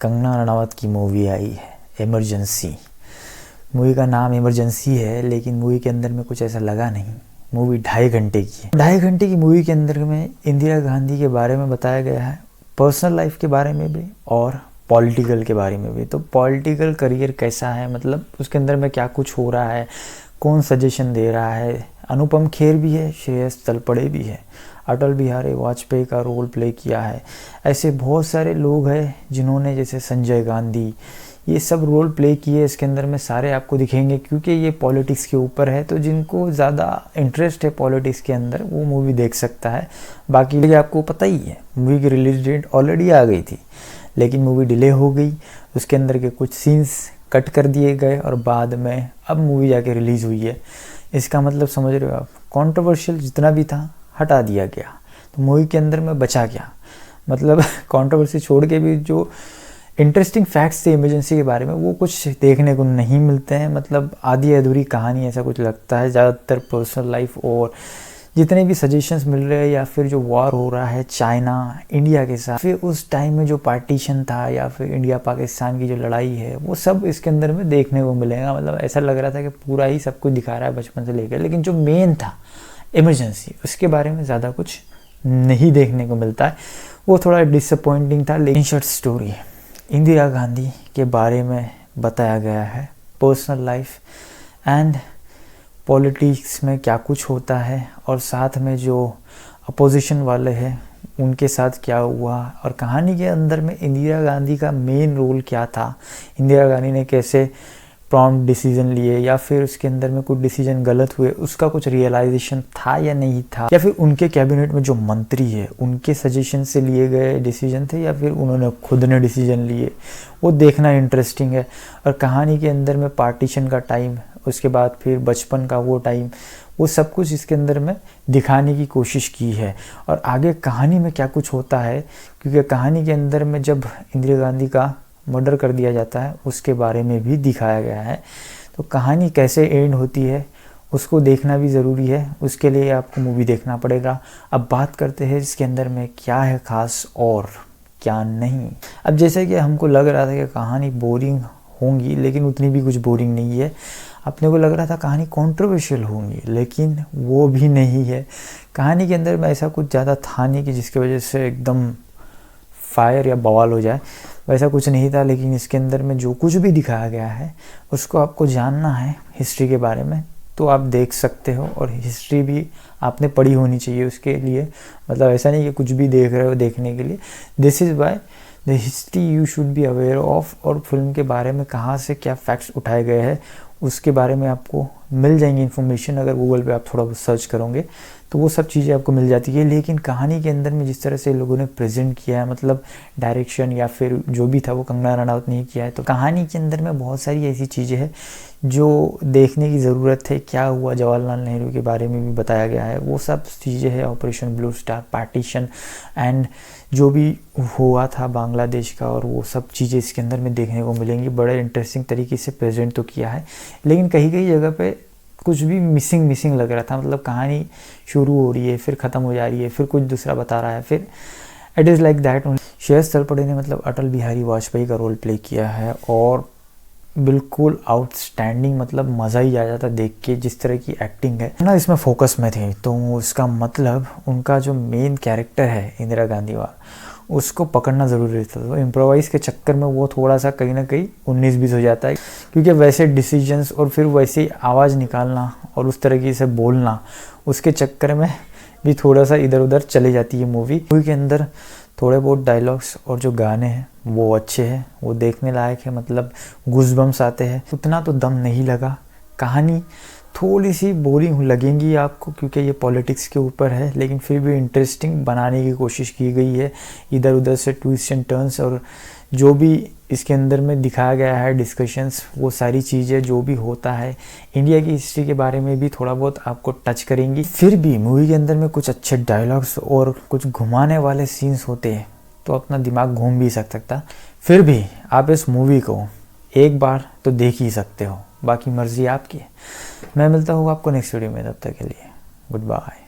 कंगना रनावत की मूवी आई है emergency. Movie का नाम इमरजेंसी है, लेकिन मूवी के अंदर में कुछ ऐसा लगा नहीं। मूवी 2.5 घंटे की है। 2.5 घंटे की मूवी के अंदर में इंदिरा गांधी के बारे में बताया गया है, पर्सनल लाइफ के बारे में भी और पॉलिटिकल के बारे में भी। तो पॉलिटिकल करियर कैसा है, मतलब उसके अंदर में क्या कुछ हो रहा है, कौन सजेशन दे रहा है। अनुपम खेर भी है, श्रेयस तलपड़े भी है, अटल बिहारी वाजपेयी का रोल प्ले किया है। ऐसे बहुत सारे लोग हैं जिन्होंने, जैसे संजय गांधी, ये सब रोल प्ले किए। इसके अंदर में सारे आपको दिखेंगे, क्योंकि ये पॉलिटिक्स के ऊपर है। तो जिनको ज़्यादा इंटरेस्ट है पॉलिटिक्स के अंदर, वो मूवी देख सकता है। बाकी आपको पता ही है, मूवी की रिलीज डेट ऑलरेडी आ गई थी, लेकिन मूवी डिले हो गई। उसके अंदर के कुछ सीन्स कट कर दिए गए और बाद में अब मूवी जाके रिलीज़ हुई है। इसका मतलब समझ रहे हो आप, कंट्रोवर्शियल जितना भी था हटा दिया गया। तो मूवी के अंदर में बचा क्या, मतलब कंट्रोवर्सी छोड़ के भी जो इंटरेस्टिंग फैक्ट्स थे इमरजेंसी के बारे में, वो कुछ देखने को नहीं मिलते हैं। मतलब आधी अधूरी कहानी ऐसा कुछ लगता है। ज़्यादातर पर्सनल लाइफ और जितने भी सजेशंस मिल रहे हैं, या फिर जो वॉर हो रहा है चाइना इंडिया के साथ, फिर उस टाइम में जो पार्टीशन था, या फिर इंडिया पाकिस्तान की जो लड़ाई है, वो सब इसके अंदर में देखने को मिलेगा। मतलब ऐसा लग रहा था कि पूरा ही सब कुछ दिखा रहा है बचपन से लेकर, लेकिन जो मेन था इमरजेंसी, उसके बारे में ज़्यादा कुछ नहीं देखने को मिलता है। वो थोड़ा डिसअपॉइंटिंग था। लेकिन शॉर्ट स्टोरी इंदिरा गांधी के बारे में बताया गया है, पर्सनल लाइफ एंड पॉलिटिक्स में क्या कुछ होता है, और साथ में जो अपोजिशन वाले हैं उनके साथ क्या हुआ, और कहानी के अंदर में इंदिरा गांधी का मेन रोल क्या था। इंदिरा गांधी ने कैसे प्रॉम्प्ट डिसीजन लिए, या फिर उसके अंदर में कुछ डिसीजन गलत हुए, उसका कुछ रियलाइजेशन था या नहीं था, या फिर उनके कैबिनेट में जो मंत्री है उनके सजेशन से लिए गए डिसीजन थे, या फिर उन्होंने खुद ने डिसीजन लिए, वो देखना इंटरेस्टिंग है। और कहानी के अंदर में पार्टीशन का टाइम, उसके बाद फिर बचपन का वो टाइम, वो सब कुछ इसके अंदर में दिखाने की कोशिश की है। और आगे कहानी में क्या कुछ होता है, क्योंकि कहानी के अंदर में जब इंदिरा गांधी का मर्डर कर दिया जाता है, उसके बारे में भी दिखाया गया है। तो कहानी कैसे एंड होती है उसको देखना भी ज़रूरी है, उसके लिए आपको मूवी देखना पड़ेगा। अब बात करते हैं इसके अंदर में क्या है ख़ास और क्या नहीं। अब जैसे कि हमको लग रहा था कि कहानी बोरिंग होंगी, लेकिन उतनी भी कुछ बोरिंग नहीं है। अपने को लग रहा था कहानी कंट्रोवर्शियल होंगी, लेकिन वो भी नहीं है। कहानी के अंदर में ऐसा कुछ ज़्यादा था नहीं कि जिसकी वजह से एकदम फायर या बवाल हो जाए, वैसा कुछ नहीं था। लेकिन इसके अंदर में जो कुछ भी दिखाया गया है उसको आपको जानना है हिस्ट्री के बारे में, तो आप देख सकते हो। और हिस्ट्री भी आपने पढ़ी होनी चाहिए उसके लिए। मतलब ऐसा नहीं कि कुछ भी देख रहे हो देखने के लिए। This is why the history you should be aware of. और फिल्म के बारे में कहाँ से क्या फैक्ट्स उठाए गए हैं उसके बारे में आपको मिल जाएंगी इन्फॉर्मेशन। अगर गूगल पे आप थोड़ा बहुत सर्च करोगे तो वो सब चीज़ें आपको मिल जाती है। लेकिन कहानी के अंदर में जिस तरह से लोगों ने प्रेजेंट किया है, मतलब डायरेक्शन या फिर जो भी था वो कंगना रनावत ने किया है। तो कहानी के अंदर में बहुत सारी ऐसी चीज़ें हैं जो देखने की ज़रूरत है। क्या हुआ जवाहरलाल नेहरू के बारे में भी बताया गया है, वो सब चीज़ें हैं। Operation blue star, partition and जो भी हुआ था बांग्लादेश का, और वो सब चीज़ें इसके अंदर में देखने को मिलेंगी। बड़े इंटरेस्टिंग तरीके से प्रेजेंट तो किया है, लेकिन कहीं कहीं जगह पे कुछ भी मिसिंग लग रहा था। मतलब कहानी शुरू हो रही है, फिर ख़त्म हो जा रही है, फिर कुछ दूसरा बता रहा है, फिर it is like that. Shreyas Talpade ने मतलब अटल बिहारी वाजपेयी का रोल प्ले किया है, और बिल्कुल आउटस्टैंडिंग, मतलब मज़ा ही आ जाता देख के जिस तरह की एक्टिंग है ना। इसमें फोकस में थे, तो उसका मतलब उनका जो मेन कैरेक्टर है इंदिरा गांधी वाला, उसको पकड़ना ज़रूरी था। तो इम्प्रोवाइज़ के चक्कर में वो थोड़ा सा कहीं ना कहीं 19-20 हो जाता है, क्योंकि वैसे डिसीजंस और फिर वैसे आवाज़ निकालना और उस तरीके से बोलना, उसके चक्कर में भी थोड़ा सा इधर उधर चली जाती है मूवी के अंदर। थोड़े बहुत डायलॉग्स और जो गाने हैं वो अच्छे हैं, वो देखने लायक है। मतलब गूज़बम्स आते हैं। उतना तो दम नहीं लगा। कहानी थोड़ी सी बोरिंग लगेंगी आपको, क्योंकि ये पॉलिटिक्स के ऊपर है, लेकिन फिर भी इंटरेस्टिंग बनाने की कोशिश की गई है। इधर उधर से ट्विस्ट एंड टर्न्स, और जो भी इसके अंदर में दिखाया गया है डिस्कशंस, वो सारी चीज़ें जो भी होता है इंडिया की हिस्ट्री के बारे में भी थोड़ा बहुत आपको टच करेंगी। फिर भी मूवी के अंदर में कुछ अच्छे डायलॉग्स और कुछ घुमाने वाले सीन्स होते हैं, तो अपना दिमाग घूम भी सकता। फिर भी आप इस मूवी को एक बार तो देख ही सकते हो, बाकी मर्जी आपकी है। मैं मिलता हूँ आपको नेक्स्ट वीडियो में, तब तक के लिए गुड बाय।